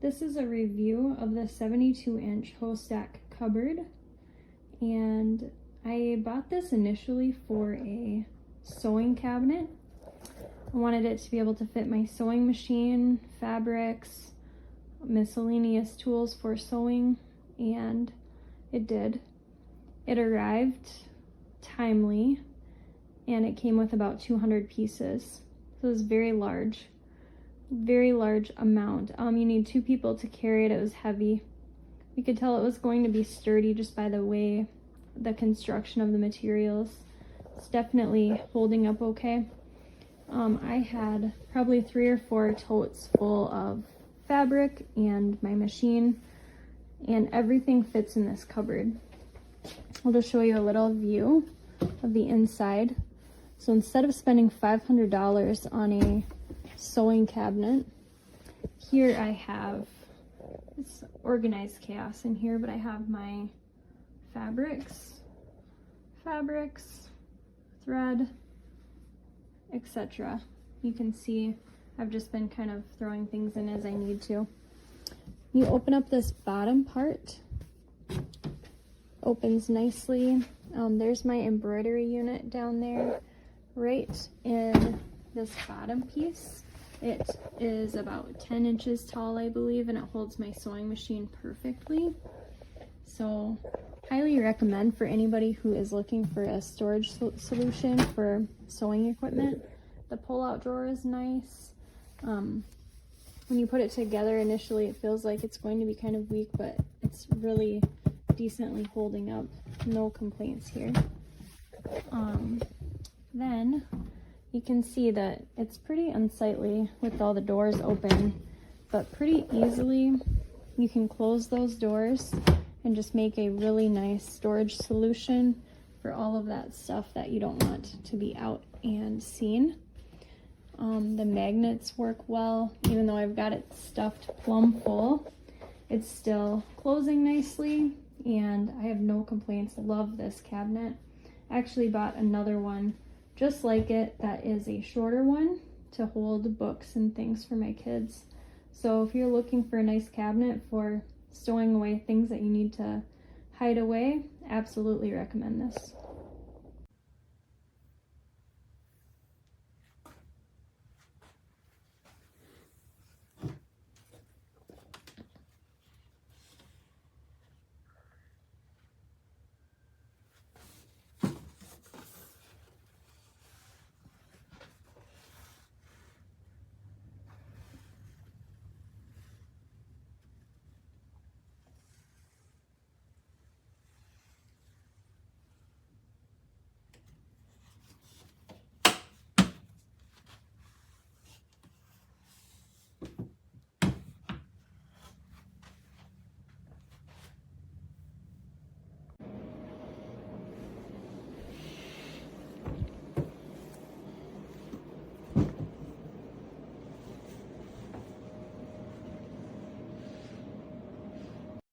This is a review of the 72-inch Rustic cupboard, and I bought this initially for a sewing cabinet. I wanted it to be able to fit my sewing machine, fabrics, miscellaneous tools for sewing, and it did. It arrived timely, and it came with about 200 pieces, so it was very large amount. You need 2 people to carry it. It was heavy. You could tell it was going to be sturdy just by the way the construction of the materials. It's definitely holding up okay. I had probably 3 or 4 totes full of fabric and my machine, and everything fits in this cupboard. I'll just show you a little view of the inside. So instead of spending $500 on a sewing cabinet, here I have, it's organized chaos in here, but I have my fabrics, thread, etc. You can see I've just been kind of throwing things in as I need to. You open up this bottom part, opens nicely. There's my embroidery unit down there. Right in this bottom piece, it is about 10 inches tall, I believe, and it holds my sewing machine perfectly. So highly recommend for anybody who is looking for a storage solution for sewing equipment. The pull-out drawer is nice. When you put it together initially, it feels like it's going to be kind of weak, but it's really decently holding up. No complaints here. Then you can see that it's pretty unsightly with all the doors open, but pretty easily you can close those doors and just make a really nice storage solution for all of that stuff that you don't want to be out and seen. The magnets work well. Even though I've got it stuffed plumb full, it's still closing nicely, and I have no complaints. Love this cabinet. I actually bought another one just like it that is a shorter one to hold books and things for my kids. So if you're looking for a nice cabinet for stowing away things that you need to hide away, absolutely recommend this.